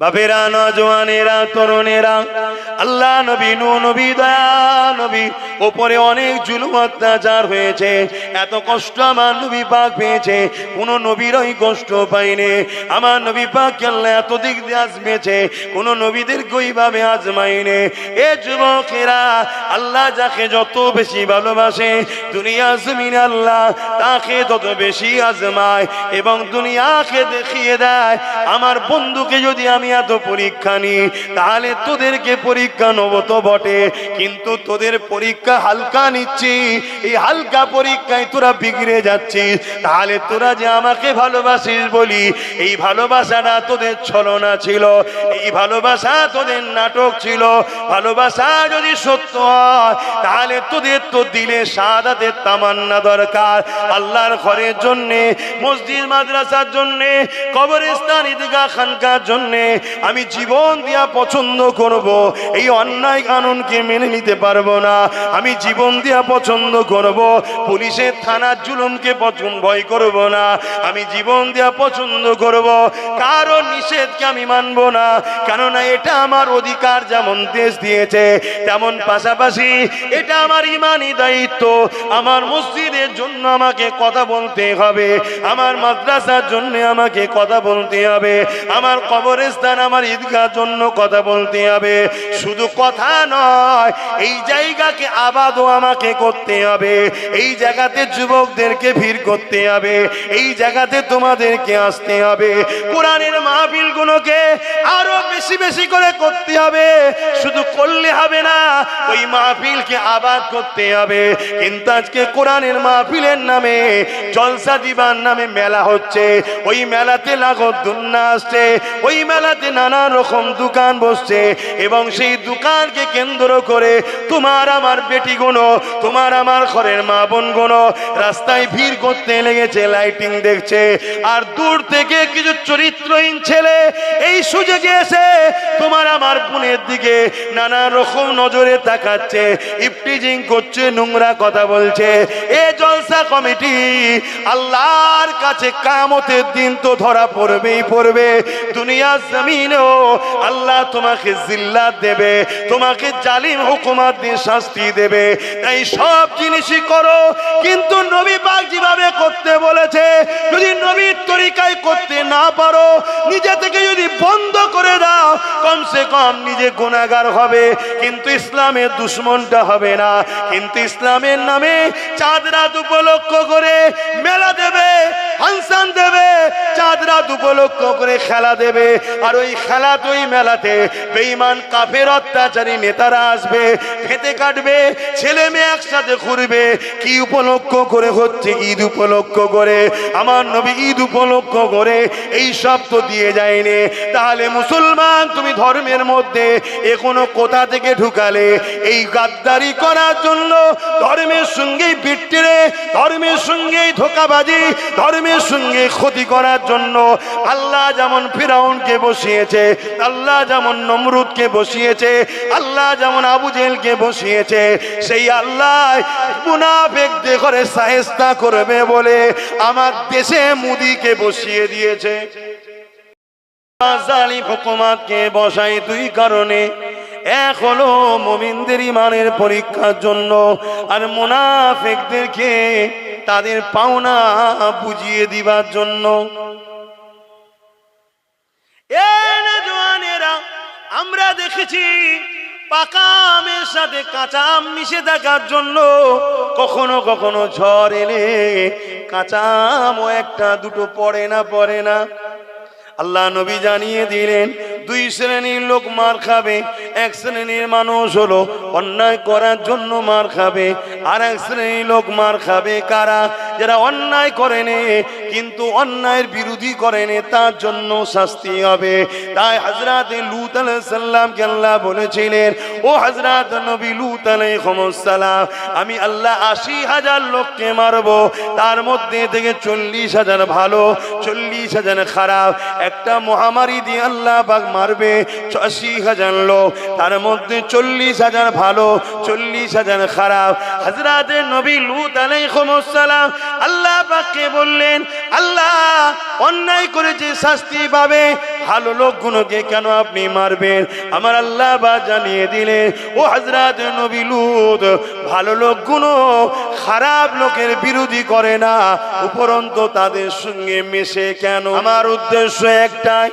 বাপেরা, নওজওয়ানেরা, তরুণেরা, আল্লাহ নবী, নূহ নবী, দয়া নবী ওপরে অনেক জুলুম অত্যাচার হয়েছে। এত কষ্ট আমার নবী পাক পেয়েছে, কোন নবীরই কষ্ট পাইনি। আমার নবী পাক আল্লাহ এত দিক দিয়ে আজমেছে, কোন নবীদেরকে ওইভাবে আজমাইনি। এ যুবকেরা, আল্লাহ যাকে যত বেশি ভালোবাসে দুনিয়া জমিনে আল্লাহ তাকে তত বেশি আজমায় এবং দুনিয়াকে দেখিয়ে দেয় আমার বন্ধুকে যদি আমি এত পরীক্ষা নি তাহলে তোদেরকে পরীক্ষা নেব তো বটে, কিন্তু তোদের পরীক্ষা হালকা নিচ্ছি, এই হালকা পরীক্ষায় তোরা বিগড়ে যাচ্ছিস। তাহলে তোরা যে আমাকে ভালোবাসিস বলি, এই ভালোবাসাটা তোদের ছলনা ছিল, এই ভালোবাসা তোদের নাটক ছিল। ভালোবাসা যদি সত্য হয় তাহলে তোদের তো দিলে শাহাদাতের তামান্না দরকার। আল্লাহর ঘরের জন্যে, মসজিদ মাদ্রাসার জন্যে, কবরস্থান, ঈদগাহ, খানকার জন্যে আমি জীবন দিয়া পছন্দ করব। এই অন্যায় কানুনকে মেনে নিতে পারবো না। আমি জীবন দিয়া পছন্দ করব। পুলিশের থানার জুলুমকে ভয় করব না। আমি জীবন দিয়া পছন্দ করব। কারো নিষেধকে আমি মানব না, কেননা এটা আমার অধিকার। যেমন দেশ দিয়েছে তেমন পাশাপাশি এটা আমার ইমানি দায়িত্ব। আমার মসজিদের জন্য আমাকে কথা বলতে হবে, আমার মাদ্রাসার জন্য আমাকে কথা বলতে হবে, আমার কবরস্থান, আমার ঈদগাহর জন্য কথা বলতে হবে। শুধু কথা নয়, এই জায়গাকে আবাদও আমাকে করতে হবে। এই জায়গাতে যুবকদেরকে ভিড় করতে হবে, এই জায়গাতে তোমাদেরকে আসতে হবে। কোরআনের মাহফিলগুলোকে আরো বেশি বেশি করে করতে হবে। শুধু করলে হবে না, ওই মাহফিলকে আবাদ করতে হবে। কিন্তু আজকে কোরআনের মাহফিলের নামে, জলসা দিবার নামে মেলা হচ্ছে। ওই মেলাতে লাগত দুন্না আসছে, ওই মেলাতে নানা রকম দোকান বসছে এবং সেই দোকানকে কেন্দ্র করে তোমার আমার বেটিগুলো, তোমার আমার ঘরের মা বোনগুলো রাস্তায় ভিড় করতে লেগেছে, লাইটিং দেখছে। আর দূর থেকে কিছু চরিত্রহীন ছেলে এই সুযোগে এসে তোমার আমার বোনের দিকে নানা রকম নজরে তাকাচ্ছে, ইফটিজিং করছে, নোংরা কথা বলছে। এ জলসা কমিটি আল্লাহর কাছে কিয়ামতের দিন তো ধরা পড়বেই পড়বে। দুনিয়ার জমিনেও আল্লাহ তোমাকে জিল্লাত দেবে, তোমাকে জালিম হুকুমত দিয়ে শাস্তি দেবে। তাই সব জিনিসই করো, কিন্তু নবী পাক যেভাবে করতে বলেছে যদি নবীর তরিকায় করতে না পারো, নিজে থেকে যদি বন্ধ করে দাও, কমসে কম নিজে গুনাহগার হবে কিন্তু ইসলামের দুশমনটা হবে না। কিন্তু ইসলামের নামে চাঁদ রাত উপলক্ষ করে মেলা দেবে, ফাংশন দেবে, চাঁদ রাত উপলক্ষ করে খেলা দেবে। আর ওই খেলাতে, ওই মেলাতে বেঈমান কাফের অত্যাচারী নেতারা আসবে, খেতে কাটবে, ছেলে মেয়ে একসাথে ঘুরবে। কি উপলক্ষ করে হচ্ছে? ঈদ উপলক্ষ করে। আমার নবী ঈদ উপলক্ষ করে এই সব তো দিয়ে যায়নি। তাহলে মুসলমান, তুমি ধর্মের মধ্যে এখনো কোথা থেকে ঢুকালে? এই গাদ্দারি করার জন্য, ধর্মের সঙ্গে বিট্টিরে, ধর্মের সঙ্গে ধোঁকাবাজি, ধর্মের সঙ্গে ক্ষতি করার জন্য আল্লাহ যেমন ফিরাউনকে বসিয়েছে, আল্লাহ যেমন নমরুদকে বসিয়েছে, আল্লাহ যেমন আবু জেহেলকে বসিয়েছে, সেই আল্লাহ মুনাফিকদের করে শায়েস্তা করবে বলে আমার দেশে মোদিকে বসিয়ে দিয়েছে। জালিম হুকুমতকে বসাই দুই কারণে। এক হলো মুমিনদের ইমানের পরীক্ষার জন্য, আর মুনাফিকদেরকে তাদের পাওনা বুঝিয়ে দিবার জন্য। আমরা দেখেছি পাকা আমের সাথে কাঁচা আম মিশে থাকার জন্য কখনো কখনো ঝড় এলে কাঁচা আমও একটা দুটো পড়ে না। আল্লাহ নবী জানিয়ে দিলেন দুই শ্রেণীর লোক মার খাবে। এক শ্রেণীর মানুষ হলো অন্যায় করার জন্য মার খাবে, আর এক শ্রেণীর লোক মার খাবে কারা? যারা অন্যায় করেনি কিন্তু অন্যায়ের বিরোধী করেনি, তার জন্য শাস্তি হবে। তাই হযরত লূত আলাইহিস সালামকে আল্লাহ বলেছিলেন, ও হযরত নবী লূত আলাইহিস সালাম, আমি আল্লাহ ৮০,০০০ লোককে মারবো, তার মধ্যে থেকে ৪০,০০০ ভালো, ৪০,০০০ খারাপ। একটা মহামারী দিয়ে আল্লাহ পাক মারবে ৮০,০০০ লোক, তার মধ্যে ৪০,০০০ ভালো, ৪০,০০০ খারাপ। হযরত নবী লূত আলাইহিস সালাম আল্লাহ পাককে বললেন, আল্লাহ অন্যায় করেছে শাস্তি পাবে, ভালো লোকগুলোকে কেন আপনি মারবেন? আমার আল্লাহ বা জানিয়ে দিলেন, ও হযরত নবী লূত, ভালো লোকগুলো খারাপ লোকের বিরোধী করে না, উপরন্তু তাদের সঙ্গে মেশে কেন? আমার উদ্দেশ্য একটাই,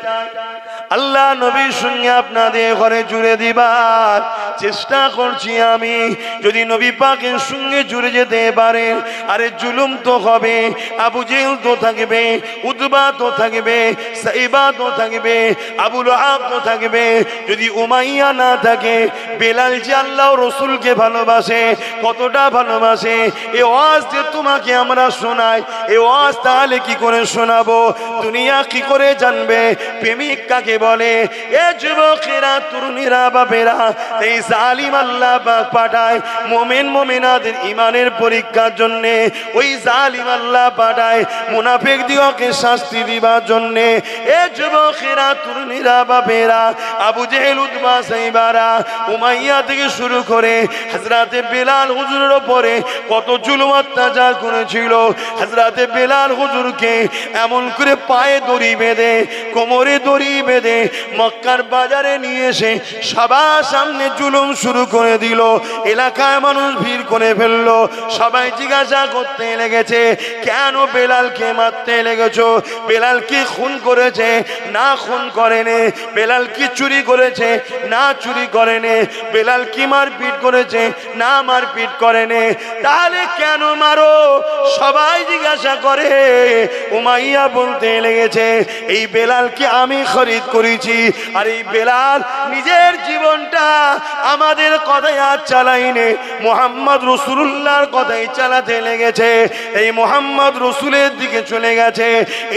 আল্লাহ নবীর সঙ্গে আপনাদের ঘরে জুড়ে দিবার চেষ্টা করছি আমি। যদি নবী পাকের সঙ্গে জুড়ে যেতে পারেন, আরে জুলুম তো হবে, আবু জেহেল তো থাকবে, উতবা তো থাকবে, সাইবা তো থাকবে, আবু লাহাব তো থাকবে, যদি উমাইয়া না থাকে, বেলাল যে আল্লাহ রসুলকে ভালোবাসে, কতটা ভালোবাসে, এ ওয়াজ যে তোমাকে আমরা শোনাই, এ ওয়াজ তাহলে কি করে শোনাবো? দুনিয়া কি করে জানবে প্রেমিক কাকে বলে? এ যুবকেরা, তরুণীরা, বাপেরা, এই জালিম আল্লাহ পাক পাঠায় মুমিন মুমিনাদের ইমানের পরীক্ষার জন্য, ওই জালিম আল্লাহ পাঠায় মুনাফিক দিগকে শাস্তি দিবার জন্য। এ যুবকেরা, তরুণীরা, বাপেরা, আবু জেহেল, উতবা, সাইবারা, উমাইয়া থেকে শুরু করে হযরতে বেলাল হুজুরের উপরে কত জুলুম অত্যাচার করেছিল। হযরতে বেলাল হুজুরকে এমন করে পায়ে দড়ি বেঁধে, কোমরে দড়ি বেঁধে মক্কার বাজারে নিয়ে এসে সবার সামনে জুলুম শুরু করে দিল। এলাকায় মানুষ ভিড় করে ফেললো, সবাই জিজ্ঞাসা করতে লেগেছে, কেন বেলালকে মারতে লেগেছো? বেলাল কি খুন করেছে? না খুন করেনি। বেলাল কি চুরি করেছে? না চুরি করেনি। বেলাল কি মারপিট করেছে? না মারপিট করেনি। তাহলে কেন মারো? সবাই জিজ্ঞাসা করে। উমাইয়া বলতে লেগেছে, এই বেলালকে আমি খরিদ করেছি, আর এই বেলাল নিজের জীবনটা আমাদের কথায় আর চালাইনি, মুহাম্মদ রাসূলুল্লাহর কথাই চালাতে লেগেছে। এই মুহাম্মদ রাসূলের দিকে চলে গেছে,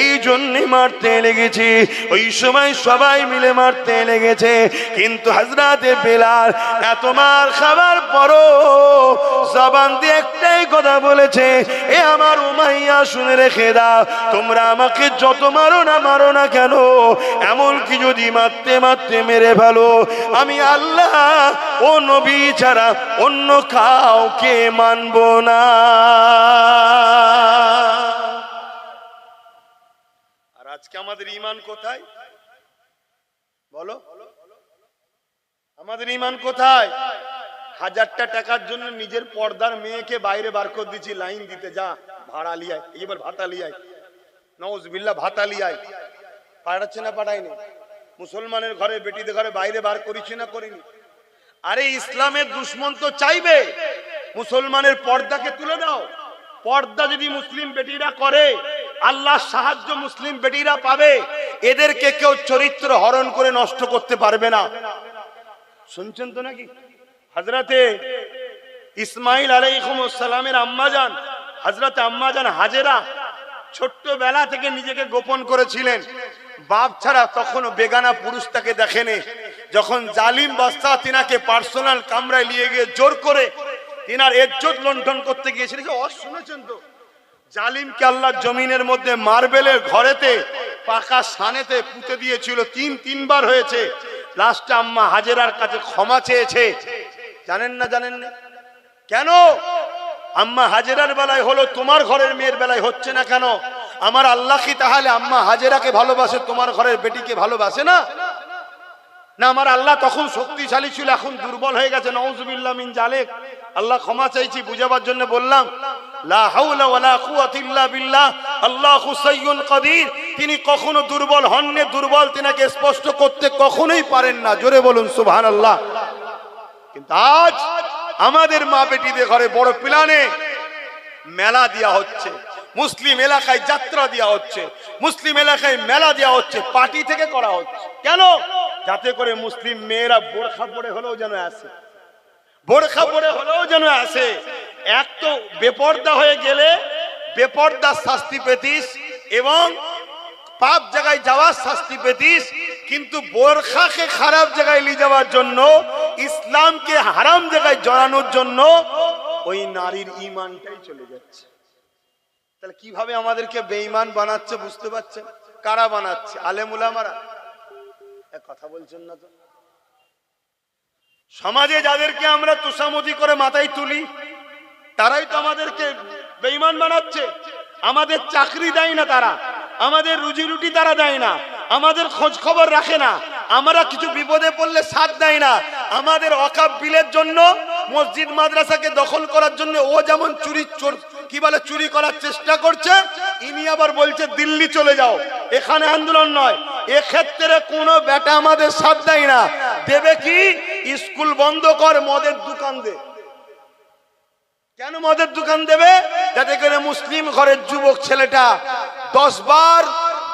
এই জন্যে মারতে লেগেছি। ওই সময় সবাই মিলে মারতে লেগেছে, কিন্তু হযরতে বেলাল এত মার খাবার পরও জবান দিয়ে একটাই কথা বলেছে, এ আমার উমাইয়া শুনে রেখে দাও, তোমরা আমাকে যত মারো না কেন, এমনকি যদি মারতে মারতে মেরে ফেলো, আমি আল্লাহ ও নবী ছাড়া অন্য কাউকে মানব না। আর আজকে আমাদের ঈমান কোথায় বলো? আমাদের ঈমান কোথায়? 1000টা টাকার জন্য নিজের পর্দার মেয়েকে বাইরে বার করে দিচ্ছি, লাইন দিতে যা, ভাড়া লিয়ায়, এবার ভাতা লিয়ায়, নাউজুবিল্লাহ, ভাতা লিয়ায়। পাঠাচ্ছে না পাঠায়নি? মুসলমানের ঘরে, বেটিদের ঘরে বাইরে বার করেছি না করিনি? আরে ইসলামের দুশ্মন তো চাইবে মুসলমানের পর্দাকে তুলে দাও। পর্দা যদি মুসলিম বেটিরা করে, আল্লাহর সাহায্য মুসলিম বেটিরা পাবে। এদেরকে কেউ চরিত্র হরণ করে নষ্ট করতে পারবে না। শুনছেন তো নাকি? হযরতে ইসমাইল আলাইহিস সালামের আম্মাজান, হযরতে আম্মাজান হাজেরা ছোট্টবেলা থেকে নিজেকে গোপন করেছিলেন, বাপ ছাড়া তখনও বেগানা পুরুষ তাকে দেখেনি। যখন জালিম বাদশা তিনাকে পার্সোনাল কামরায় নিয়ে গিয়ে জোর করে তিনার ইজ্জত লুণ্ঠন করতে গিয়েছিলেন, শুনেছেন তো? জালিমকে আল্লাহ জমিনের মধ্যে মার্বেলের ঘরেতে পাকা সানেতে পুঁতে দিয়েছিল, তিনবার হয়েছে। লাস্টে আম্মা হাজেরার কাছে ক্ষমা চেয়েছে। জানেন না? জানেন না কেন? আম্মা হাজেরার বেলায় হলো, তোমার ঘরের মেয়ের বেলায় হচ্ছে না কেন? আমার আল্লাহ কি তাহলে আম্মা হাজেরাকে ভালোবাসে, তোমার ঘরের বেটিকে ভালোবাসে না? না, আমার আল্লাহ তখন শক্তিশালী ছিল, এখন দুর্বল হয়ে গেছে? নাউজুবিল্লাহ মিন জালিক। আল্লাহ ক্ষমা চাইছি, বুঝাবার জন্য বললাম। লা হাওলা ওয়ালা কুওয়াতা ইল্লা বিল্লাহ, আল্লাহু সাইয়্যুন কাদির। তিনি কখনো দুর্বল হননি, দুর্বল তিনাকে স্পষ্ট করতে কখনোই পারেন না। জোরে বলুন সুবহানাল্লাহ। কিন্তু আজ আমাদের মা বেটিদের ঘরে বড় প্ল্যানে মেলা দেওয়া হচ্ছে, মুসলিম এলাকায় যাত্রা দেওয়া হচ্ছে, মুসলিম এলাকায় মেলা দেওয়া হচ্ছে, পার্টি থেকে করা হচ্ছে। কেন? যাতে করে মুসলিম মেয়েরা বোরখা পরে হলেও যেন আসে, বোরখা পরে হলেও যেন আসে। এক তো বেপর্দা হয়ে গেলে বেপর্দার শাস্তি পেতিস এবং পাপ জায়গায় যাওয়ার শাস্তি পেতিস, কিন্তু বোরখাকে খারাপ জায়গায় নিয়ে যাওয়ার জন্য, ইসলামকে হারাম জায়গায় জড়ানোর জন্য ওই নারীর ঈমানটাই চলে যাচ্ছে। তাহলে কিভাবে আমাদেরকে বেঈমান বানাচ্ছে বুঝতে পারছেন? কারা বানাচ্ছে? আলেম উলামারা। এক কথা বলছেন না তো? সমাজে যাদেরকে আমরা তোষামতি করে মাথায় তুলি, তারাই তো আমাদেরকে বেঈমান বানাচ্ছে। আমাদের চাকরি দেয় না তারা, আমাদের রুজি রুটি তারা দেয় না, আমাদের খোঁজ খবর রাখে না, আমরা কিছু বিপদে পড়লে সাথ দেয় না। আমাদের ওয়াকফ বিলের জন্য মসজিদ মাদ্রাসাকে দখল করার জন্য ও যেমন চুরি করার চেষ্টা করছে, ইনি আবার বলছে দিল্লি চলে যাও, এখানে আন্দোলন নয়। এক্ষেত্রে কোনো বেটা আমাদের সাথ দেয় না। দেবে কি? স্কুল বন্ধ কর, মদের দোকান দে। কেন মদের দোকান দেবে? যাতে করে মুসলিম ঘরের যুবক ছেলেটা 10 বার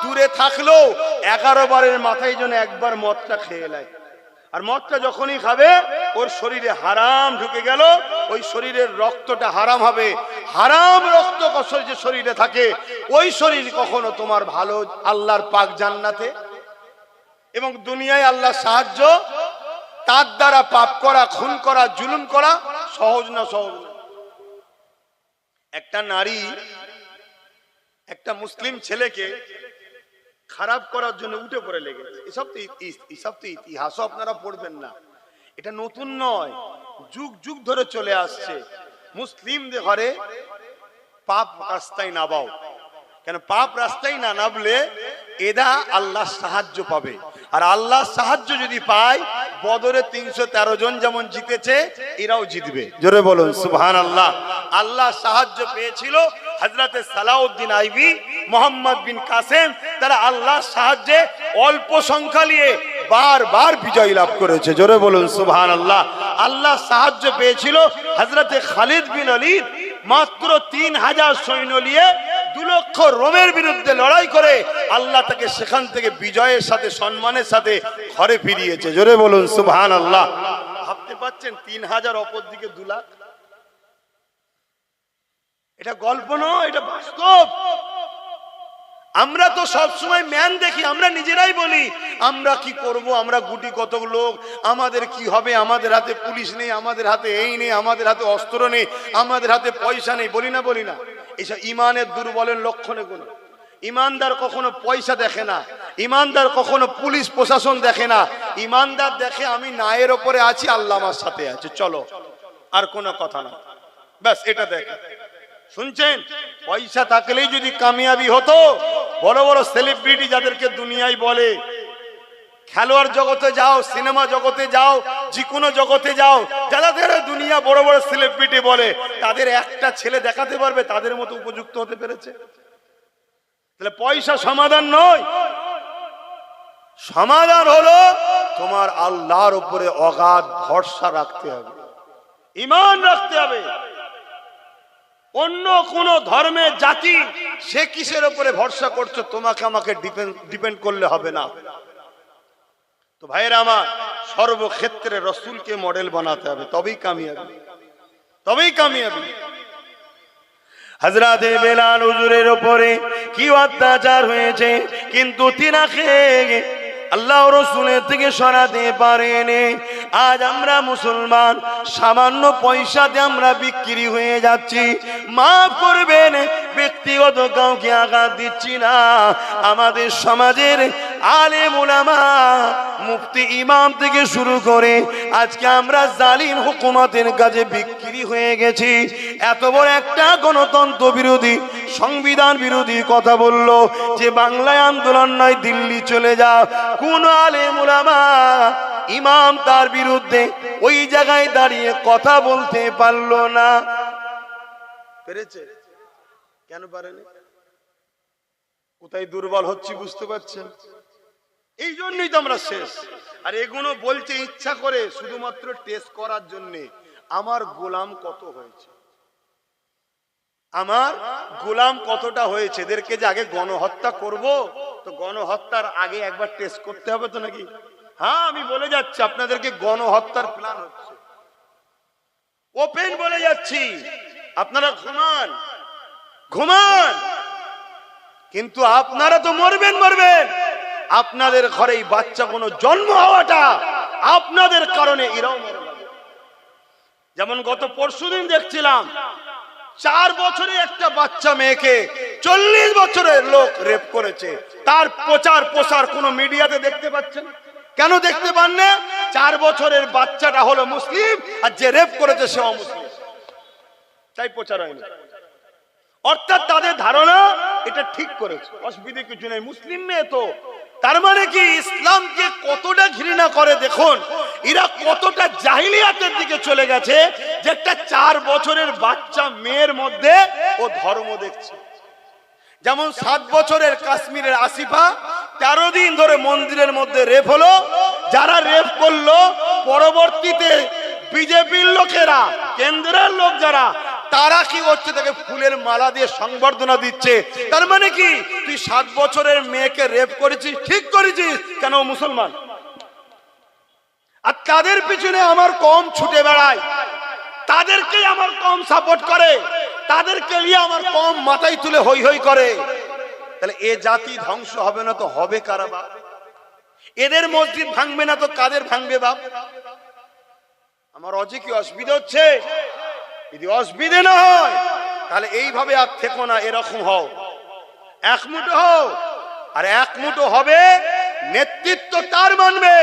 দূরে থাকলেও 11 বারের মাথায় যেন একবার মদটা খেয়ে নেয়। আর মদটা যখনই খাবে ওর শরীরে হারাম ঢুকে গেল, ওই শরীরের রক্তটা হারাম হবে। হারাম রক্ত যে শরীরে থাকে ওই শরীর কখনো তোমার ভালো আল্লাহর পাক জান্নাতে এবং দুনিয়ায় আল্লাহ সাহায্য, তার দ্বারা পাপ করা, খুন করা, জুলুম করা সহজ না, সহজ না। একটা নারী একটা মুসলিম ছেলেকে খারাপ করার জন্য উঠে পড়ে লেগেছে। এসব তো ইতিহাসও আপনারা পড়বেন না, এটা নতুন নয়, যুগ যুগ ধরে চলে আসছে। মুসলিমদের ঘরে পাপ রাস্তায় নামাও, কেন পাপ রাস্তায় না নামলে এরা আল্লাহ সাহায্য পাবে। আর আল্লাহ সাহায্য যদি পায়, বদরে 313 জন যেমন জিতেছে এরাও জিতবে। জোরে বলুন সুবহানাল্লাহ। আল্লাহ সাহায্য পেয়েছিল হযরতে সালাউদ্দিন আইবি, মোহাম্মদ বিন কাসেম, তারা আল্লাহ সাহায্যে অল্প সংখ্যা নিয়ে বারবার বিজয় লাভ করেছে। জোরে বলুন সুবহানাল্লাহ। আল্লাহ সাহায্য পেয়েছিল হযরতে খালিদ বিন ওলীদ, মাত্র 3000 সৈন্য নিয়ে 2 লক্ষ রোমের বিরুদ্ধে লড়াই করে আল্লাহ তাকে সেখান থেকে বিজয়ের সাথে, সম্মানের সাথে ঘরে ফিরিয়েছে। জোরে বলুন সুবহানাল্লাহ। ভাবতে পাচ্ছেন 3000 অপর দিকে 2 লাখ, এটা গল্প নয়, এটা বাস্তব। আমরা তো সবসময় ম্যান দেখি, আমরা নিজেরাই বলি আমরা কি করব, আমরা গুটি কত লোক, আমাদের কি হবে, আমাদের হাতে পুলিশ নেই, আমাদের হাতে এই নেই, আমাদের হাতে অস্ত্র নেই, আমাদের হাতে পয়সা নেই, বলি না বলি না? এইসব ইমানের দুর্বলের লক্ষণে গুণ। ইমানদার কখনো পয়সা দেখে না, ইমানদার কখনো পুলিশ প্রশাসন দেখে না। ইমানদার দেখে আমি নায়ের ওপরে আছি, আল্লাহ আমার সাথে আছে, চলো, আর কোনো কথা না, ব্যাস এটা দেখে। শুনছেন? পয়সা থাকলেই যদি কামিয়াবি হতো, বড় বড় সেলিব্রিটি যাদেরকে দুনিয়ায় বলে, খেলোয়াড় জগতে যাও, সিনেমা জগতে যাও, যে কোনো জগতে যাও, যাদের দুনিয়া বড় বড় সেলিব্রিটি বলে, তাদের একটা ছেলে দেখাতে পারবে তাদের মতো উপযুক্ত হতে পেরেছে? তাহলে পয়সা সমাধান নয়, সমাধান হলো তোমার আল্লাহর উপরে অগাধ ভরসা রাখতে হবে, ঈমান রাখতে হবে। অন্য কোন ধর্মের জাতি সে কিসের উপরে ভরসা করছো, তোমাকে আমাকে ডিপেন্ড করলে হবে না। তো ভাইয়েরা আমার, সর্বক্ষেত্রে রাসূলকে মডেল বানাতে হবে, তবেই কামিয়াবি, তবেই কামিয়াবি। হযরতে বেলাল হুজুরের উপরে কি অত্যাচার হয়েছে, কিন্তু তিনাকে আল্লাহ রাসূলের থেকে সরাতে পারেনি। আজ আমরা মুসলমান, সামান্য পয়সাতে আমরা বিক্রি হয়ে যাচ্ছি। মাফ করবেন, ব্যক্তিগত কাউকে আঘাত দিচ্ছি না। আমাদের সমাজের আলেম উলামা, মুফতি, ইমাম থেকে শুরু করে আজকে আমরা জালিম হুকুমতের কাছে বিক্রি হয়ে গেছি। এত বড় একটা গণতন্ত্র বিরোধী, সংবিধান বিরোধী কথা বললো যে বাংলায় আন্দোলন নয়, দিল্লি চলে যাও। কোন আলেম উলামা, ইমাম তার বিরুদ্ধে ওই জায়গায় দাঁড়িয়ে কথা বলতে পারলো না। পেরেছে? কেন পারেনি? কোথায় দুর্বল হচ্ছি বুঝতে পারছেন? এই জন্যই তো আমরা শেষ। আর এগুলো বলতে ইচ্ছা করে শুধুমাত্র টেস্ট করার জন্য, আমার গোলাম কত হয়েছে, আমার গোলাম কতটা হয়েছে। এদেরকে যে আগে গণহত্যা করব, তো গণহত্যার আগে একবার টেস্ট করতে হবে তো নাকি? হ্যাঁ, আমি বলে যাচ্ছি আপনাদেরকে, গণহত্যার প্ল্যান হচ্ছে, ওপেন বলে যাচ্ছি। আপনারা ঘুমান ঘুমান, কিন্তু আপনারা তো মরবেন মরবেন। আপনাদের ঘরে এই বাচ্চা কোনো জন্ম হওয়াটা আপনাদের কারণে এরাও মরবে। যেমন গত পরশুদিন দেখছিলাম 4 বছরে একটা বাচ্চা মেয়েকে 40 বছরের লোক রেপ করেছে। তার প্রচার প্রসার কোন মিডিয়াতে দেখতে পাচ্ছেন? কেন দেখতে পান না? 4 বছরের বাচ্চাটা হলো মুসলিম, আর যে রেপ করেছে সে অমুসলিম, তাই প্রচার হয়নি। অর্থাৎ তাদের ধারণা এটা ঠিক করেছে, অসুবিধা কিছু নেই, মুসলিম মেয়ে তো। তার মানে কি ইসলামকে কতটা ঘৃণা করে দেখুন, এরা কতটা জাহিলিয়াতের দিকে চলে গেছে যে একটা 4 বছরের বাচ্চা মেয়ের মধ্যে ও ধর্ম দেখছে। যেমন 7 বছরের কাশ্মীরের আসিফা 13 দিন ধরে মন্দিরের মধ্যে রেপ হলো। যারা রেপ করলো পরবর্তীতে বিজেপির লোকেরা, কেন্দ্রের লোক যারা, তারা কি করছে, তাকে ফুলের মালা দিয়ে সংবর্ধনা দিচ্ছে। তার মানে কি তুই 7 বছরের মেয়েকে রেপ করেছিস, ঠিক করেছিস, কেন মুসলমান? আর তাদের পিছনে আমার কম ছুটে বেড়ায়, তাদেরকে আমার কম সাপোর্ট করে, তাদেরকে নিয়ে আমার কম মাথায় তুলে হই হই করে। তাহলে এ জাতি ধ্বংস হবে না তো হবে কারা বাপ? এদের মসজিদ ভাঙবে না তো কাদের ভাঙবে বাপ? আমার অজে কি অসুবিধা হচ্ছে? যদি অসুবিধে না হয় তাহলে এইভাবে আর থেকো না, এরকম হও, এক মুঠো হও। আর এক মুঠো হবে, নেতৃত্ব তার মানবে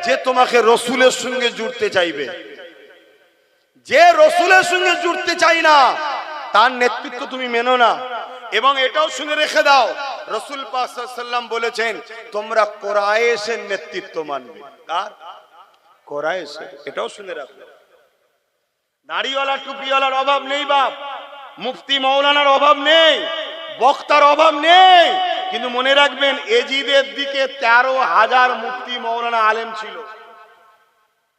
যে তোমাকে রসুলের সঙ্গে জুড়তে চাইবে। যে রসুলের সঙ্গে জুড়তে চাই না তার নেতৃত্ব তুমি মেনো না। এবং এটাও শুনে রেখে দাও, রসুল পাক সাল্লাল্লাহু আলাইহি ওয়াসাল্লাম বলেছেন তোমরা কুরাইশের নেতৃত্ব মানবে। কার? কুরাইশের। এটাও শুনে রাখো। দাড়িওয়ালা টুপিওয়ালার অভাব নেই বাপ, মুফতি মৌলানার অভাব নেই, বক্তার অভাব নেই, কিন্তু মনে রাখবেন এজিদের দিকে 13,000 মুফতি মৌলানা আলেম ছিল।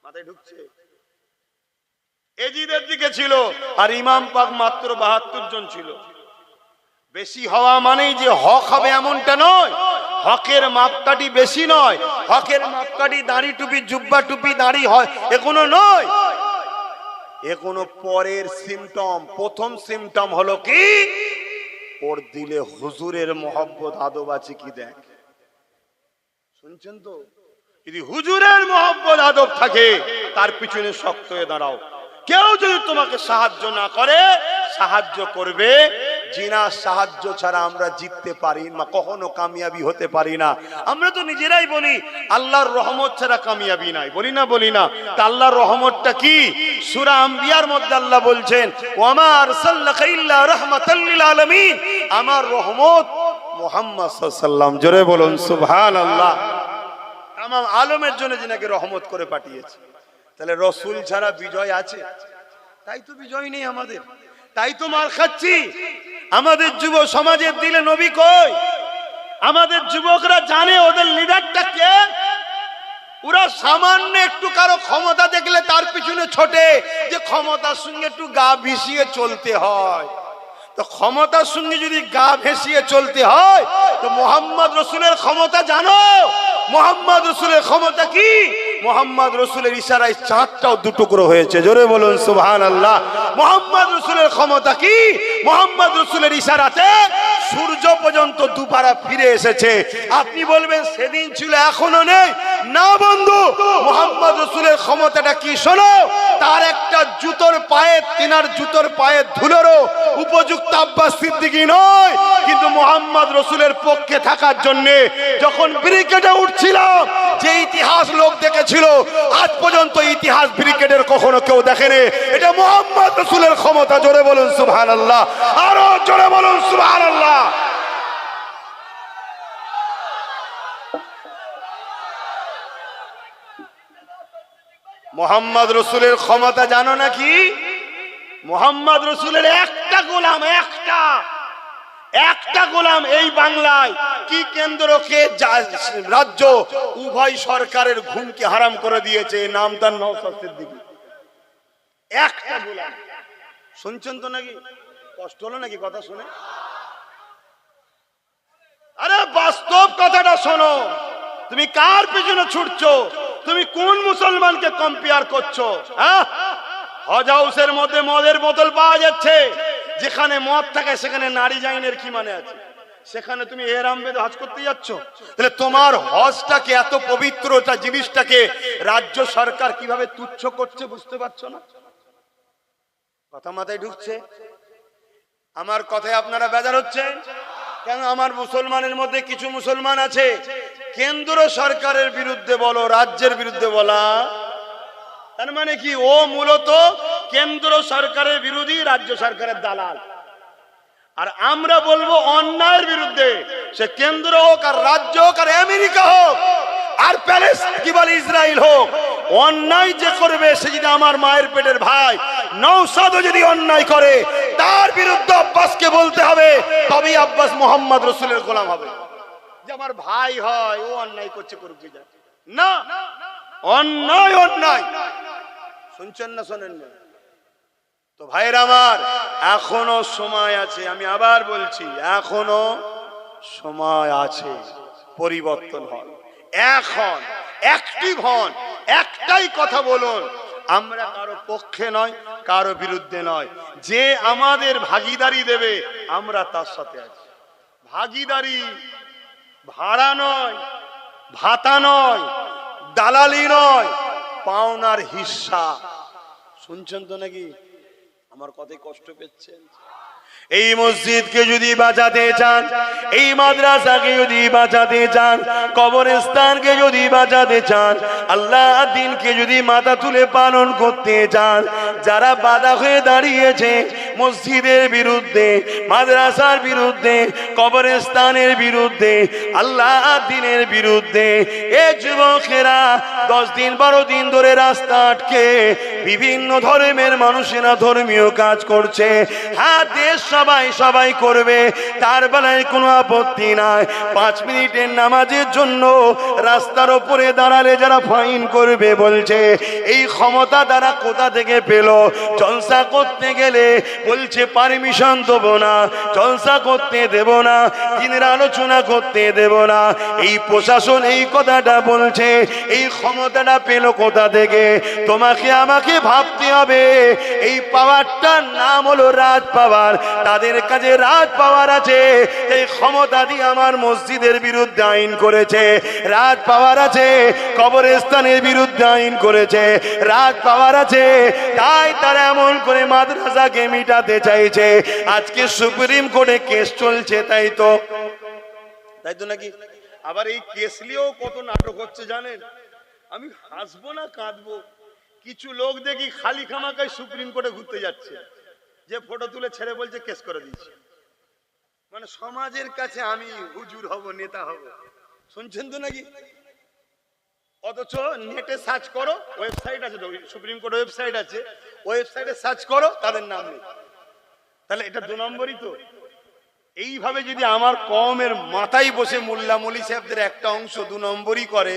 মাথায় ঢুকছে? এজিদের দিকে ছিল, আর ইমাম পাক মাত্র 72 জন ছিল। বেশি হওয়া মানেই যে হক হবে এমনটা নয়, হকের মাপকাঠি বেশি নয়, হকের মাপকাঠি দাড়ি টুপি, জুব্বা টুপি, দাড়ি হয় এগুলো নয়, এগুলো পরের সিমটম। প্রথম সিমটম হলো কি, ওর দিলে হুজুরের মহব্বত আদব আছে কি দেখ। শুনছেন তো? যদি হুজুরের মহব্বত আদব থাকে তার পিছনে শক্ত হয়ে দাঁড়াও। কেউ যদি তোমাকে সাহায্য না করে, সাহায্য করবে জিনার সাহায্য ছাড়া আমরা জিততে পারি না, কখনো কামিয়াবি হতে পারি না। আমরা তো নিজেরাই বলি আল্লাহর রহমত ছাড়া কামিয়াবি নাই, বলি না? বলি না? তা আল্লাহর রহমতটা কি? সূরা আম্বিয়ার মধ্যে আল্লাহ বলছেন ওয়ামা আরসালনাকা ইল্লা রাহমাতাল লিল আলামিন, আমার রহমত মুহাম্মদ সাল্লাল্লাহু আলাইহি ওয়াসাল্লাম, জোরে বলুন সুবহানাল্লাহ, তামাম আলমের জন্য যিনাকে রহমত করে পাঠিয়েছে। তাহলে রসুল ছাড়া বিজয় আছে? তাই তো বিজয় নেই আমাদের, তাই তো মার খাচ্ছি। আমাদের যুব সমাজের দিলে নবী কই? আমাদের যুবকরা জানে ওদের লিডারটা কে? ওরা সামান্য একটু কারো ক্ষমতা দেখলে তার পিছনে ছোটে, যে ক্ষমতার সঙ্গে একটু গা ভিসিয়ে চলতে হয়। তো ক্ষমতার সঙ্গে যদি গা ভেসিয়ে চলতে হয় তো মোহাম্মদ রসুলের ক্ষমতা জানো? মোহাম্মদ রসুলের ক্ষমতা কি? মোহাম্মদ রসুলের ইশারায় চাঁদটাও 2 টুকরো হয়েছে, জোরে বলুন সুবহানাল্লাহ। মোহাম্মদ রসুলের ক্ষমতা কি? মোহাম্মদ রসুলের ইশারাতে সূর্য পর্যন্ত দুপারা ফিরে এসেছে। আপনি বলবেন সেদিন ছিল এখনো নেই, না বন্ধু, মোহাম্মদ রসুলের ক্ষমতাটা কি শোনো। তার একটা জুতোর পায়ে, তিনার জুতোর পায়ের ধুলোরও উপযুক্ত আব্বাস সিদ্দিকী নয়, কিন্তু মোহাম্মদ রসুলের পক্ষে থাকার জন্য যখন ব্রিগেডে উঠছিলাম, যে ইতিহাস লোক দেখেছিল, আজ পর্যন্ত ইতিহাস ব্রিগেডের কখনো কেউ দেখেনি। এটা মোহাম্মদ রসুলের ক্ষমতা, জোরে বলুন সুবহানাল্লাহ, আরো জোরে বলুন সুবহানাল্লাহ। মোহাম্মদ রসুলের ক্ষমতা জানো নাকি? মোহাম্মদ রসুলের একটা গোলাম, একটা গোলাম এই বাংলায় কি কেন্দ্রকে রাজ্য উভয় সরকারের ঘুমকে হারাম করে দিয়েছে, নাম তার নওশাদ সিদ্দিকী। একটা গোলাম। শুনছেন তো নাকি? কষ্ট হলো নাকি কথা শুনে? আরে বাস্তব কথাটা শোনো। তুমি কার পিছনে ছুটছো? তুমি কোন মুসলমানকে কম্পেয়ার করছো? হ্যাঁ, হজ হাউসের মধ্যে মদের বোতল পাওয়া যাচ্ছে, যেখানে মদ থাকে সেখানে নারী জাইনের কি মানে আছে? সেখানে তুমি এহরাম বেঁধে হজ করতে যাচ্ছ? তাহলে তোমার হজটাকে, এত পবিত্রটা জিনিসটাকে রাজ্য সরকার কিভাবে তুচ্ছ করছে বুঝতে পারছো না? কথা মাথায় ঢুকছে? আমার কথায় আপনারা বেজার হচ্ছেন কেন? আমার মুসলমানের মধ্যে কিছু মুসলমান আছে কেন্দ্র সরকারের বিরুদ্ধে বলো, রাজ্যের বিরুদ্ধে বলা, তার মানে কি ও মূলত কেন্দ্র সরকারের বিরোধী, রাজ্য সরকারের দালাল। আর আমরা বলবো অন্যায়ের বিরুদ্ধে, সে কেন্দ্র হোক আর রাজ্য হোক আর আমেরিকা হোক আর প্যালেস্টাইন কি বলে ইসরায়েল হোক, অন্যায় যে করবে সে যদি আমার মায়ের পেটের ভাই নওশাদও যদি অন্যায় করে তার বিরুদ্ধে আব্বাসকে বলতে হবে, তবেই আব্বাস মোহাম্মদ রসুলের গোলাম হবে। যে আমার ভাই হয় ও অন্যায় করছে, করুক না, অন্যায় অন্যায়। শুনছেন না শোনেন না? তো ভাইরা আমার, এখনো সময় আছে, আমি আবার বলছি এখনো সময় আছে, পরিবর্তন হন, এখন অ্যাক্টিভ হন, একটাই কথা বলুন, আমরা কারো পক্ষে নয়, কারো বিরুদ্ধে নয়, যে আমাদের ভাগিদারি দেবে আমরা তার সাথে আছি। ভাগিদারি ভাড়া নয়, ভাতা নয়, দালালি নয়, পাওনার হিস্সা। শুনছেন তো নাকি? আমার কথায় কষ্ট পেয়েছেন? এই মসজিদকে যদি বাঁচাতে চান, এই মাদ্রাসাকে যদি বাঁচাতে চান, কবরস্থানকে যদি বাঁচাতে চান, আল্লাহ দ্বীনকে যদি মাথা তুলে পালন করতে চান, যারা বাধা হয়ে দাঁড়িয়েছে মসজিদের বিরুদ্ধে, মাদ্রাসার বিরুদ্ধে, কবরস্থানের বিরুদ্ধে, আল্লাহ দ্বীনের বিরুদ্ধে, এ যুবকেরা 10 দিন 12 দিন ধরে রাস্তা আটকে বিভিন্ন ধর্মের মানুষেরা ধর্মীয় কাজ করছে। হ্যাঁ, দেশ সবাই করবে, তার বেলায় কোনো আপত্তি নাই। 5 মিনিটের নামাজের জন্য রাস্তার উপরে দাঁড়ালে যারা ফাইন করবে বলছে, এই ক্ষমতা তারা কোথা থেকে পেল? জলসা করতে গেলে বলছে পারমিশন দেব না, জলসা করতে দেব না, দিনের আলোচনা করতে দেব না। এই প্রশাসন এই কথাটা বলছে, এই ক্ষমতাটা পেল কোথা থেকে? তোমাকে আমাকে ভাবতে হবে, এই পাওয়ারটার নাম হলো রাজ পাওয়ার। তাদের কাছে রাজ পাওয়ার আছে, এই ক্ষমতা দিয়ে আমার মসজিদের বিরুদ্ধে আইন করেছে, রাজ পাওয়ার আছে, কবরস্থানের বিরুদ্ধে আইন করেছে, রাজ পাওয়ার আছে, তাই তারা এমন করে মাদ্রাসাকে মিটাতে চাইছে। আজকে সুপ্রিম কোর্টে কেস চলছে, তাই তো নাকি? আবার এই কেস নিয়েও কত নাটক হচ্ছে জানেন? আমি হাসবো না কাঁদবো? কিছু লোক দেখি খালি খামাকায় সুপ্রিম কোর্টে ঘুরতে যাচ্ছে, যে ফটো তুলে ছেড়ে বলছে কেস করে দিচ্ছে, মানে সমাজের কাছে আমি হুজুর হব, নেতা হব। শুনছেন তো নাকি? অথচ নেটে সার্চ করো, ওয়েবসাইট আছে, সুপ্রিম কোর্ট ওয়েবসাইট আছে, ওয়েবসাইটে সার্চ করো, তাদের নাম নেই। তাহলে এটা 2 নম্বরই তো। এইভাবে যদি আমার কওমের মাথায় বসে মোল্লা মলি সাহেবদের একটা অংশ 2 নম্বরই করে,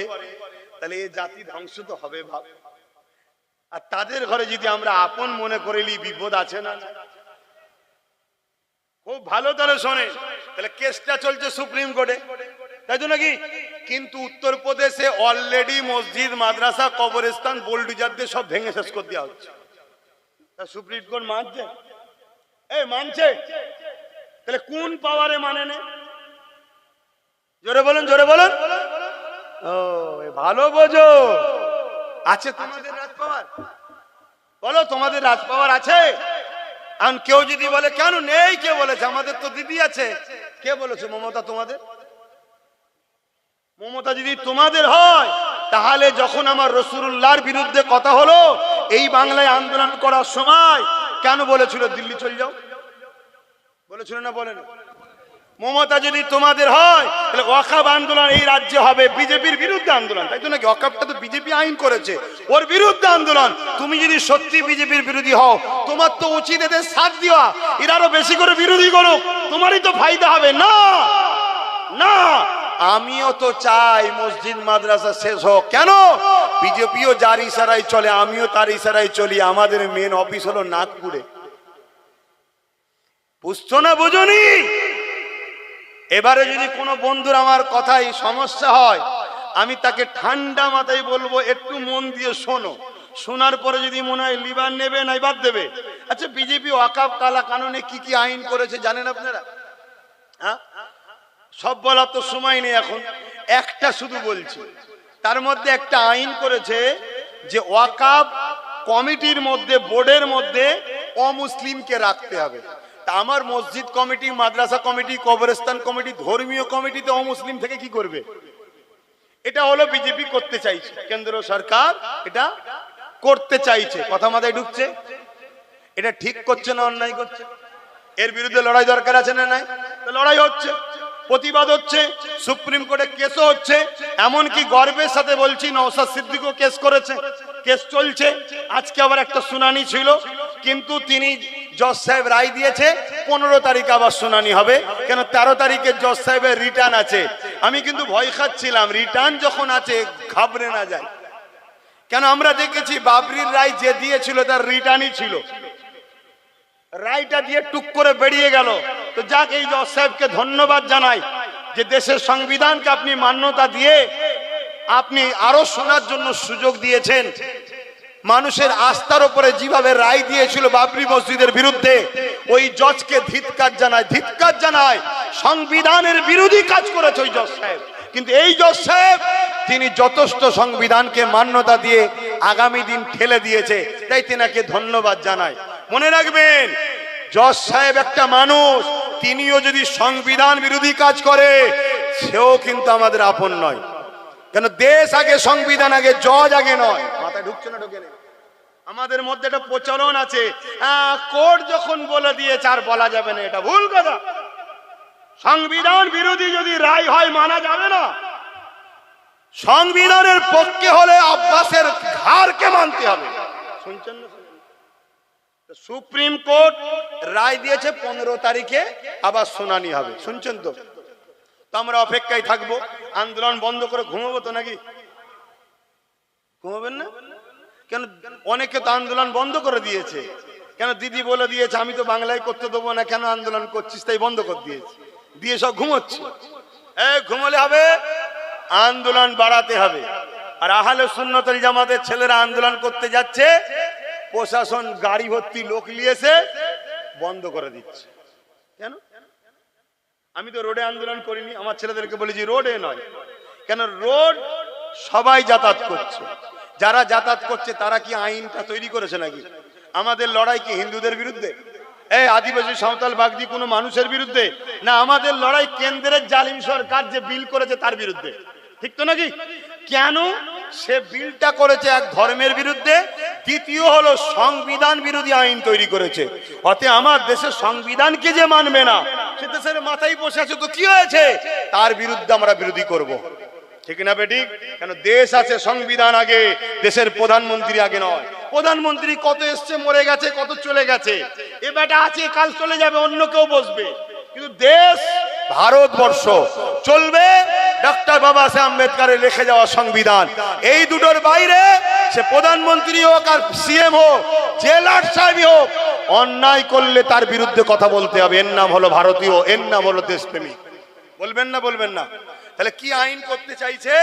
তাহলে এই জাতি ধ্বংস তো হবে ভাব। আর তাদের ঘরে যদি আমরা আপন মনে করেলি বিপদ আছে না? খুব ভালো তাহলে শোনে, তাহলে কেসটা চলছে সুপ্রিম কোর্টে, তাই তো নাকি? কিন্তু উত্তরপ্রদেশে অলরেডি মসজিদ, মাদ্রাসা, কবরস্থান বোল্ডুজার দিয়ে সব ভেঙে শেষ করে দেওয়া হচ্ছে। তা সুপ্রিম কোর্ট মানছে? মানছে? তাহলে কোন পাওয়ারে মানে না? জোরে বলুন, জোরে বলুন। ও ভালো বোঝো, আছে তোমাদের রাজ পাওয়ার? বলো, তোমাদের রাজ পাওয়ার আছে? আর কেউ যদি বলে কেন নেই, কে বলেছে? আমাদের তো দিদি আছে। কে বলেছে মমতা তোমাদের? মমতা যদি তোমাদের হয়, তাহলে যখন আমার রাসূলুল্লাহর বিরুদ্ধে কথা হলো এই বাংলায় আন্দোলন করার সময়, কেন বলেছিল দিল্লি চলে যাও? বলেছিল না? বলেন। মমতা যদি তোমাদের হয়, তাহলে ওয়াকফ আন্দোলন এই রাজ্যে হবে বিজেপির বিরুদ্ধে আন্দোলন, তাই তো নাকি? ওয়াকফটা তো বিজেপি আইন করেছে, ওর বিরুদ্ধে আন্দোলন। তুমি যদি সত্যি বিজেপির বিরোধী হও, তোমার তো উচিত এদের সাথ দেওয়া, এরা আরো বেশি করে বিরোধী করুক, তোমারই তো ফায়দা হবে। না না, আমিও তো চাই মসজিদ মাদ্রাসা শেষ হোক। কেন? বিজেপিও যার ইশারায় চলে, আমিও তার ইশারায় চলি। আমাদের মেন অফিস হলো নাগপুরে। বুঝছো না? বুঝুনি? এবারে যদি কোনো বন্ধুর আমার কথায় সমস্যা হয়, আমি তাকে ঠান্ডা মাথায় বলবো একটু মন দিয়ে শোনো, শোনার পরে যদি মনে হয় লিবার নেবে নাই বাদ দেবে। আচ্ছা, বিজেপি ওয়াকফ কালা কানুনে কি কি আইন করেছে জানেন আপনারা? হ্যাঁ, সব বলার তো সময় নেই এখন, একটা শুধু বলছি। তার মধ্যে একটা আইন করেছে যে ওয়াকফ কমিটির মধ্যে, বোর্ডের মধ্যে অমুসলিমকে রাখতে হবে। তা আমার মসজিদ কমিটি, মাদ্রাসা কমিটি, কবরস্থান কমিটি, ধর্মীয় কমিটিতে অমুসলিম থেকে কি করবে? এটা হলো বিজেপি করতে চাইছে, কেন্দ্র সরকার এটা করতে চাইছে। কথা মাথায় ঢুকছে? এটা ঠিক করছে না অন্যায় করছে? এর বিরুদ্ধে লড়াই দরকার আছে না নাই? লড়াই হচ্ছে, প্রতিবাদ হচ্ছে, সুপ্রিম কোর্টে কেসও হচ্ছে। এমনকি গর্বের সাথে বলছি নওশাদ সিদ্দিকও কেস করেছে, কেস চলছে। আজকে আবার একটা শুনানি ছিল, কিন্তু তিনি জজ সাহেব রায় দিয়েছে 15 তারিখ আবার শুনানি হবে। কেন 13 তারিখে জজ সাহেবের রিটার্ন আছে। আমি কিন্তু ভয় খাচ্ছিলাম, রিটার্ন যখন আছে ঘাবড়ে না যায়। কেন আমরা দেখেছি বাবরির রায় যে দিয়েছিল তার রিটার্নই ছিল, রায়টা দিয়ে টুক করে বেরিয়ে গেল। তো যাক, এই জজ সাহেবকে ধন্যবাদ জানাই যে দেশের সংবিধানকে আপনি মান্যতা দিয়ে আপনি আরো শোনার জন্য সুযোগ দিয়েছেন। মানুষের আস্থার উপরে যেভাবে রায় দিয়েছিল বাবরি মসজিদের বিরুদ্ধে, ওই জজকে ধিক্কার জানায়। সংবিধানের বিরোধী কাজ করেছে ওই জজ সাহেব, কিন্তু এই জজ সাহেব তিনি যথেষ্ট সংবিধানকে মান্যতা দিয়ে আগামী দিন ঠেলে দিয়েছে, তাই তেনাকে ধন্যবাদ জানাই। মনে রাখবেন, জজ সাহেব একটা মানুষ, তিনিও যদি সংবিধান বিরোধী কাজ করে সেও কিন্তু আমাদের আপন নয়। কেন দেশ আগে, সংবিধান আগে, জজ আগে নয়। মাথায় ঢুকছে না? ঢুকে নেই। আমাদের মধ্যে একটা প্রচলন আছে, কোর্ট যখন বলে দিয়েছে আর বলা যাবে না, এটা ভুল কথা। সংবিধান বিরোধী যদি রায় হয় মানা যাবে না। সংবিধানের পক্ষে হলে আব্বাসের ঘাড়কে মানতে হবে। শুনছেন না? সুপ্রিম কোর্ট রায় দিয়েছে 15 তারিখে আবার শুনানি হবে। শুনছেন তো? আমরা অপেক্ষায় থাকবো। আন্দোলন বন্ধ করে ঘুমাবো তো নাকি? ঘুমাবেন না কেন? অনেকে তো আন্দোলন বন্ধ করে দিয়েছে। কেন? দিদি বলে দিয়েছে আমি তো বাংলায় করতে দেবো না, কেন আন্দোলন করছিস, তাই বন্ধ করে দিয়েছে, দিয়ে সব ঘুমোচ্ছে। ঘুমলে হবে, আন্দোলন বাড়াতে হবে। আর আহলে সুন্নাত ওয়াল জামাতের ছেলেরা আন্দোলন করতে যাচ্ছে, প্রশাসন গাড়ি ভর্তি লোক নিয়েছে, বন্ধ করে দিচ্ছে। কেন? আমি তো রোডে আন্দোলন করিনি, আমার ছেলেদেরকে বলেছি রোডে নয়। কেন? রোড সবাই যাতায়াত করছে, যারা যাতায়াত করছে তারা কি আইনটা তৈরি করেছে নাকি? আমাদের লড়াই কি হিন্দুদের বিরুদ্ধে, আদিবাসী সাঁওতাল বাগদি কোনো মানুষের বিরুদ্ধে না? আমাদের লড়াই কেন্দ্রের জালিম সরকার যে বিল করেছে তার বিরুদ্ধে, ঠিক তো নাকি? কেন? সে বিলটা করেছে এক ধর্মের বিরুদ্ধে, দ্বিতীয় হলো সংবিধান বিরোধী আইন তৈরি করেছে। অতএব আমার দেশের সংবিধানকে যে মানবে না, সে দেশের মাথায় বসে আছে, তো কি হয়েছে? তার বিরুদ্ধে আমরা বিরোধী করব, ঠিক না বেটি? কেন? দেশ আছে, সংবিধান আগে, দেশের প্রধানমন্ত্রী আগে নয়। প্রধানমন্ত্রী কত এসছে, মরে গেছে, কত চলে গেছে, এ বেটা আছে, কাল চলে যাবে, অন্য কেউ বসবে। কিন্তু দেশ ভারতবর্ষ চলবে ডক্টর বাবা সাহেব আম্বেদকরের লিখে যাওয়া সংবিধান। এই দুটোর বাইরে সে প্রধানমন্ত্রী হোক আর সিএম হোক, জেলার সাহেব হোক, অন্যায় করলে তার বিরুদ্ধে কথা বলতে হবে। এর নাম হলো ভারতীয়, এর নাম হলো দেশপ্রেমিক। বলবেন না? বলবেন না? তাহলে কি আইন করতে চাইছে?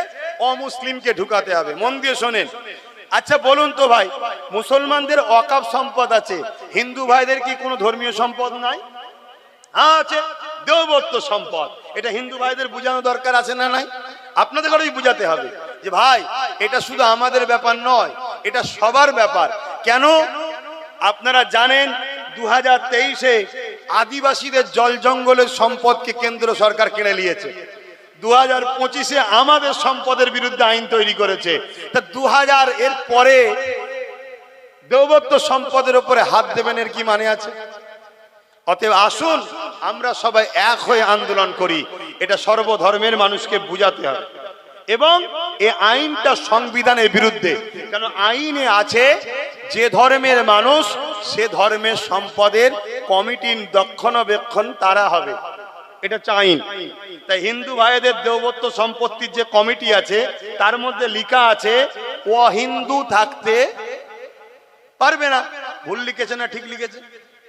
অমুসলিমকে ঢুকাতে হবে। মন দিয়ে শোনেন। আচ্ছা বলুন তো ভাই, মুসলমানদের ওয়াকফ সম্পদ আছে, হিন্দু ভাইদের কি কোনো ধর্মীয় সম্পদ নাই? আছে, দেবত্ব সম্পদ। এটা হিন্দু ভাইদের বুঝানো দরকার আছে না নাই? আপনাদের ঘরেই বুঝাতে হবে যে ভাই এটা শুধু আমাদের ব্যাপার নয়, এটা সবার ব্যাপার। কেন? আপনারা জানেন 2023-এ আদিবাসীদের জল জঙ্গলের সম্পদকে কেন্দ্র সরকার কেড়ে নিয়েছে। 2025-এ আমাদের সম্পদের বিরুদ্ধে আইন তৈরি করেছে। তা 2000 এর পরে দেবত্ব সম্পদের উপরে হাত দেবেন, এর কি মানে আছে? অতএব আসুন আমরা সবাই এক হয়ে আন্দোলন করি। এটা সর্বধর্মের মানুষকে বুঝাতে হবে। এবং এই আইনটা সংবিধানের বিরুদ্ধে। কেন? আইনে আছে যে ধর্মের মানুষ সে ধর্মের সম্পদের কমিটির রক্ষণাবেক্ষণ তারা হবে, এটা হচ্ছে আইন। তাই হিন্দু ভাইদের দেবত্ব সম্পত্তির যে কমিটি আছে তার মধ্যে লেখা আছে ও হিন্দু থাকতে পারবে না। ভুল লিখেছে না ঠিক লিখেছে?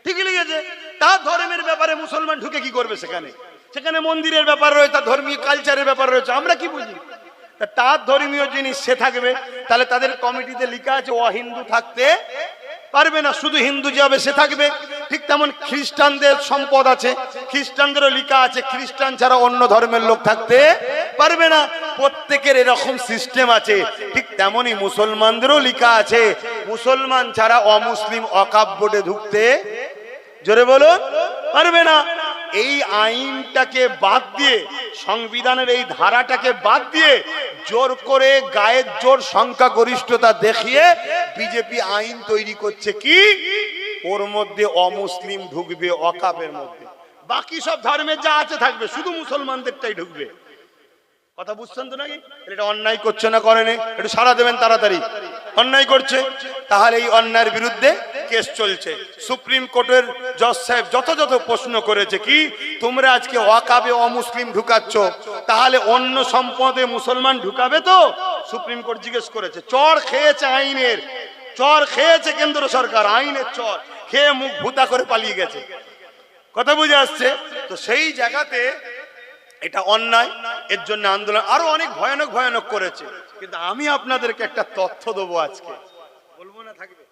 ঠিকই লিখেছে। তার ধর্মের ব্যাপারে মুসলমান ঢুকে কি করবে? সেখানে সেখানে মন্দিরের ব্যাপার রয়েছে, তার ধর্মীয় কালচারের ব্যাপার রয়েছে, আমরা কি বুঝি? তার ধর্মীয় জিনিস সে থাকবে, তাহলে তাদের কমিটিতে লেখা আছে ও হিন্দু থাকতে পারবে না, শুধু হিন্দু যে হবে সে থাকবে। ঠিক তেমন খ্রিস্টানদের সম্পদ আছে, খ্রিস্টানদেরও লেখা আছে খ্রিস্টান ছাড়া অন্য ধর্মের লোক থাকতে পারবে না। প্রত্যেকের এরকম সিস্টেম আছে। ঠিক তেমনি মুসলমানদেরও লেখা আছে মুসলমান ছাড়া অমুসলিম ওয়াকফ বোর্ডে ঢুকতে, জোরে বলুন, পারবে না। এই আইনটাকে বাদ দিয়ে, সংবিধানের এই ধারাটাকে বাদ দিয়ে জোর করে গায়ের জোর সংখ্যাগরিষ্ঠতা দেখিয়ে বিজেপি আইন তৈরি করছে কি ওর মধ্যে অমুসলিম ঢুকবে ওয়াকাফের মধ্যে, বাকি সব ধর্মের যা আছে থাকবে, শুধু মুসলমানদেরটাই ঢুকবে। কথা বুঝছেন তো নাকি? এটা অন্যায় করছে না করেনি? একটু সাড়া দেবেন তাড়াতাড়ি। অন্যায় করছে, তাহলে এই অন্যায়ের বিরুদ্ধে কেস চলছে। সুপ্রিম কোর্টের জজ সাহেব যথাযথ প্রশ্ন করেছে কি, তোমরা আজকে ওয়াকাবে অমুসলিম ঢুকাচ্ছ, তাহলে অন্য সম্পদে মুসলমান ঢুকাবে তো? সুপ্রিম কোর্ট জিজ্ঞেস করেছে। চর খেয়েছে আইনের, চর খেয়েছে কেন্দ্র সরকার, আইনের চর খেয়ে মুখ ভুতা করে পালিয়ে গেছে। কথা বুঝে আসছে তো? সেই জায়গাতে এটা অন্যায়, এর জন্য আন্দোলন আরো অনেক ভয়ানক ভয়ানক করেছে। কিন্তু আমি আপনাদেরকে একটা তথ্য দেবো আজকে, বলবো না থাকবে,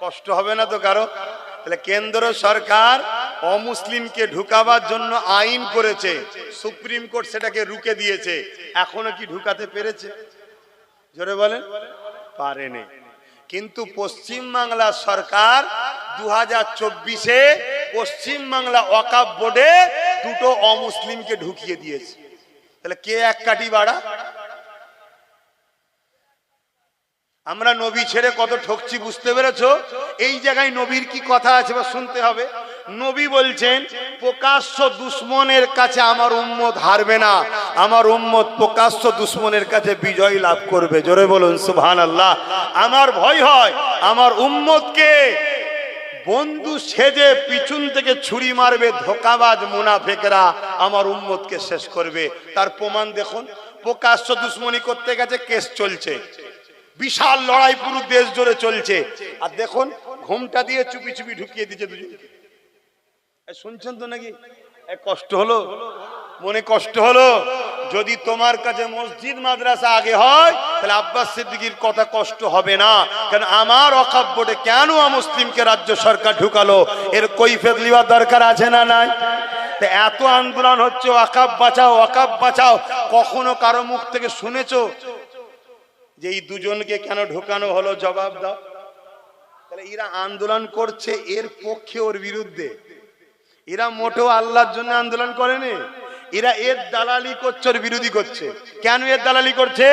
কষ্ট হবে না তো কারো? তাহলে কেন্দ্র সরকার অমুসলিমকে ঢুকাবার জন্য আইন করেছে, সুপ্রিম কোর্ট সেটাকে রুখে দিয়েছে। এখনো কি ঢুকাতে পেরেছে? জোরে বলেন। পারেনি। কিন্তু পশ্চিম বাংলা সরকার 2024-এ পশ্চিম বাংলা ওয়াকফ বোর্ডে দুটো অমুসলিমকে ঢুকিয়ে দিয়েছে। তাহলে কে এক কাঠি বাড়া? আমরা নবী ছেড়ে কত ঠকছি, বুঝতে পেরেছো? এই জায়গায় নবীর কি কথা আছে বা শুনতে হবে। নবী বলছেন, প্রকাশ্য দুশ্মনের কাছে আমার উম্মত হারবে না, আমার উম্মত প্রকাশ্য দুশ্মনের কাছে বিজয় লাভ করবে। জোরে বলুন সুবহানাল্লাহ। আমার ভয় হয় আমার উম্মতকে বন্ধু সেজে পিছন থেকে ছুরি মারবে ধোঁকাবাজ মুনাফিকরা, আমার উম্মতকে শেষ করবে। তার প্রমাণ দেখুন, প্রকাশ্য দুশ্মনী করতে গেছে, কেস চলছে, বিশাল লড়াই পুরো দেশ জুড়ে চলছে। আর দেখুন ঘুমটা দিয়ে চুপি চুপি ঢুকিয়ে দিয়েছে দুজনকে। শুনছেন তো নাকি? কষ্ট হলো, মনে কষ্ট হলো। যদি তোমার কাছে মসজিদ মাদ্রাসা আগে হয়, তাহলে আব্বাস সিদ্দিকীর কথা কষ্ট হবে না। কারণ আমার ওয়াকফ বোর্ডে কেন মুসলিমকে রাজ্য সরকার ঢুকালো, এর কৈফিয়ত নেওয়ার দরকার আছে না নাই? এত আন্দোলন হচ্ছে ওয়াকফ বাঁচাও, ওয়াকফ বাঁচাও, কখনো কারো মুখ থেকে শুনেছো যে এই দুজনকে কেন ঢোকানো হলো? জবাব দাও। তাহলে এরা আন্দোলন করছে এর পক্ষে ওর বিরুদ্ধে। এরা মোটেও আল্লাহর জন্য আন্দোলন করেনি, এরা এর দালালি করছে, ওর বিরোধী করছে। কেন এর দালালি করছে?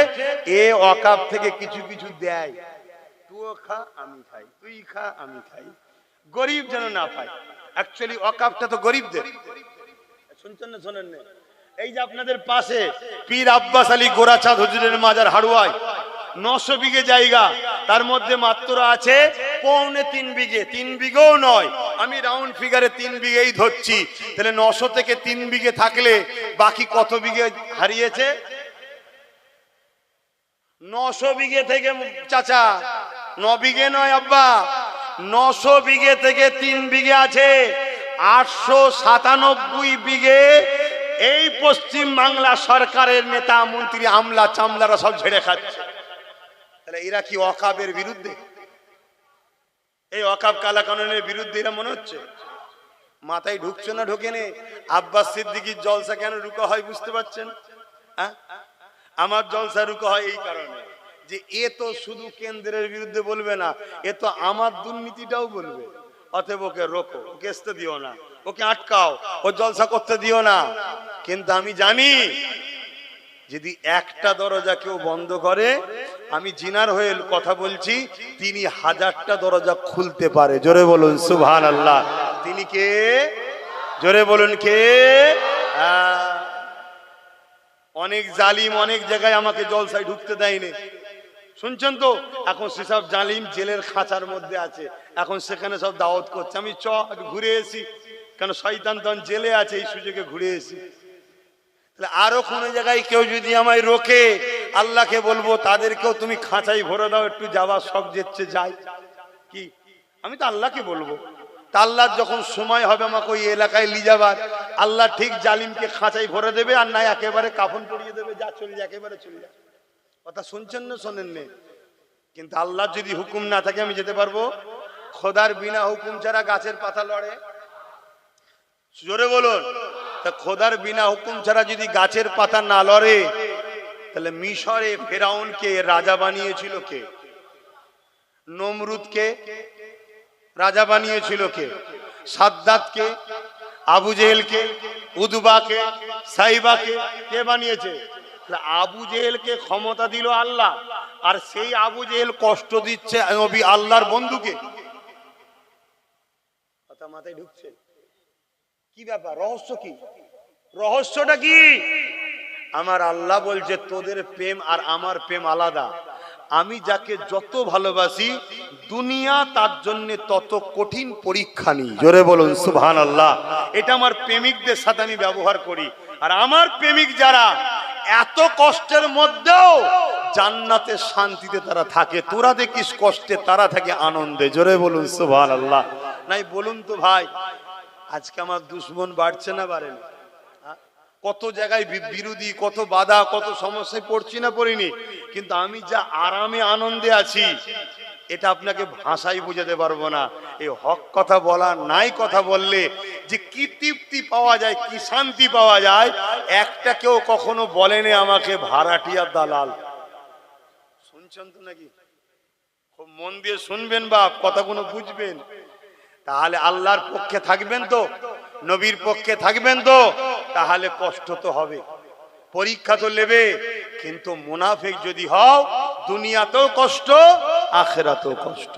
এ ওয়াকফ থেকে কিছু কিছু দেয়, তুইও খা আমি খাই, তুই খা আমি খাই, গরিব যেন না পায়। অ্যাকচুয়ালি ওয়াকফটা তো গরিবদের। শুনছেন না শোনেন না? এই যে আপনাদের পাশে পীর আব্বাস আলী গোরাচাঁদ হুজুরের মাজার হাড়ুয়ায় 900 বিঘে জায়গা, তার মধ্যে মাত্র আছে 3.25 বিঘে, 3 বিঘেও নয়, আমি রাউন্ড ফিগারে 3 বিঘেই ধরছি। তাহলে 900 থেকে 3 বিঘে থাকলে বাকি কত বিঘে হারিয়েছে? 900 বিঘে থেকে চাচা 9 বিঘে নয় আব্বা, 900 বিঘে থেকে 3 বিঘে আছে 897 বিঘে। এই পশ্চিম বাংলা সরকারের নেতা মন্ত্রী আমলা চামলারা সব ঝেড়ে খাচ্ছে। তাহলে এরা কি ওয়াকফের বিরুদ্ধে? এই ওয়াকফ কালাকানুনের বিরুদ্ধে এরা মনে হচ্ছে? মাথায় ঢুকছে না ঢোকেনি? আব্বাস সিদ্দিকীর জলসা কেন রুকা হয় বুঝতে পারছেন? আমার জলসা রুকা হয় এই কারণে যে এ তো শুধু কেন্দ্রের বিরুদ্ধে বলবে না, এ তো আমার দুর্নীতিটাও বলবে। অতএব ওকে রোকো, ওকে আসতে দিও না, ওকে আটকাও, ও জলসা করতে দিও না। কিন্তু আমি জানি যদি একটা দরজা কেউ বন্ধ করে, আমি জিনার হয়ে কথা বলছি, তিনি 1000টা দরজা খুলতে পারে। জোরে বলুন সুবহানাল্লাহ। তিনি কে? জোরে বলুন কে? অনেক জালিম অনেক জায়গায় আমাকে জলসায় ঢুকতে দেয়নি, শুনছেন তো? এখন সেসব জালিম জেলের খাঁচার মধ্যে আছে, এখন সেখানে সব দাওয়াত করছে। আমি ঘুরে এসি, কেন শয়তান তখন জেলে আছে, এই সুযোগে ঘুরে এসি। আরো কোন জায়গায় কেউ যদি আমায় রোকে, আল্লাহকে বলবো তাদেরকেও তুমি খাঁচাই ভরে দাও, একটু যাওয়ার শখ যেচ্ছে যাই। কি আমি তো আল্লাহকে বলবো, তা আল্লাহ যখন সময় হবে আমাকে ওই এলাকায় নিয়ে যাবার, আল্লাহ ঠিক জালিমকে খাঁচাই ভরে দেবে, আর না একেবারে কাফন পরিয়ে দেবে, যা চলে যা, একেবারে চলে যা। কথা শুনছেন না শোনেন নে? কিন্তু আল্লাহ যদি হুকুম না থাকে আমি যেতে পারবো? খোদার বিনা হুকুম ছাড়া গাছের পাতা লড়ে? জোরে বলুন। তা খোদার বিনা হুকুম ছাড়া যদি গাছের পাতা না লড়ে, তাহলে মিশরে ফেরাউনকে রাজা বানিয়েছিল কে? নমরুদকে রাজা বানিয়েছিল কে? সাদ্দাতকে, আবু জেহেলকে, উদবাকে, সাইবাকে কে বানিয়েছে? আবু জেহেলকে ক্ষমতা দিল আল্লাহ, আর সেই আবু জেহেল কষ্ট দিচ্ছে নবী আল্লাহর বন্ধুকে। কথা মাথায় ঢুকছে? কি ব্যাপার, রহস্য কি? রহস্যটা কি? আমার আল্লাহ বলছে তোদের প্রেম আর আমার প্রেম আলাদা। আমি যাকে যত ভালোবাসি দুনিয়া তার জন্য তত কঠিন পরীক্ষা নিই। জোরে বলুন সুবহানাল্লাহ। এটা আমার প্রেমিকদের সাথে আমি ব্যবহার করি। আর আমার প্রেমিক যারা এত কষ্টের মধ্যেও জান্নাতে শান্তিতে তারা থাকে। তোরা দেখিস কষ্টে, তারা থাকে আনন্দে। জোরে বলুন সুবহানাল্লাহ। নাই বলুন তো ভাই, আজকে আমার দুশ্মন বাড়ছে না বাড়ে না? কত জায়গায় বিরোধী, কত বাধা, কত সমস্যায় পড়ছি না পড়িনি? কিন্তু আমি যা আরামে আনন্দে আছি এটা আপনাকে ভাষায় বোঝাতে পারবো না। এই হক কথা বলা, নাই কথা বললে যে কি তৃপ্তি পাওয়া যায়, কি শান্তি পাওয়া যায়, একটা কেউ কখনো বলেনি আমাকে ভাড়াটিয়া দালাল। শুনছেন তো নাকি? খুব মন দিয়ে শুনবেন বাপ, কথাগুলো বুঝবেন। তাহলে আল্লাহর পক্ষে থাকবেন তো, নবীর পক্ষে থাকবেন তো, তাহলে কষ্ট তো হবে, পরীক্ষা তো নেবে। কিন্তু মুনাফিক যদি হও, দুনিয়াতেও কষ্ট, আখিরাতেও কষ্ট।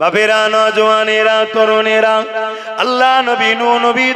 বাপেরা, নজওয়ানেরা, তরুণেরা, আল্লাহ নবী, নূহ নবী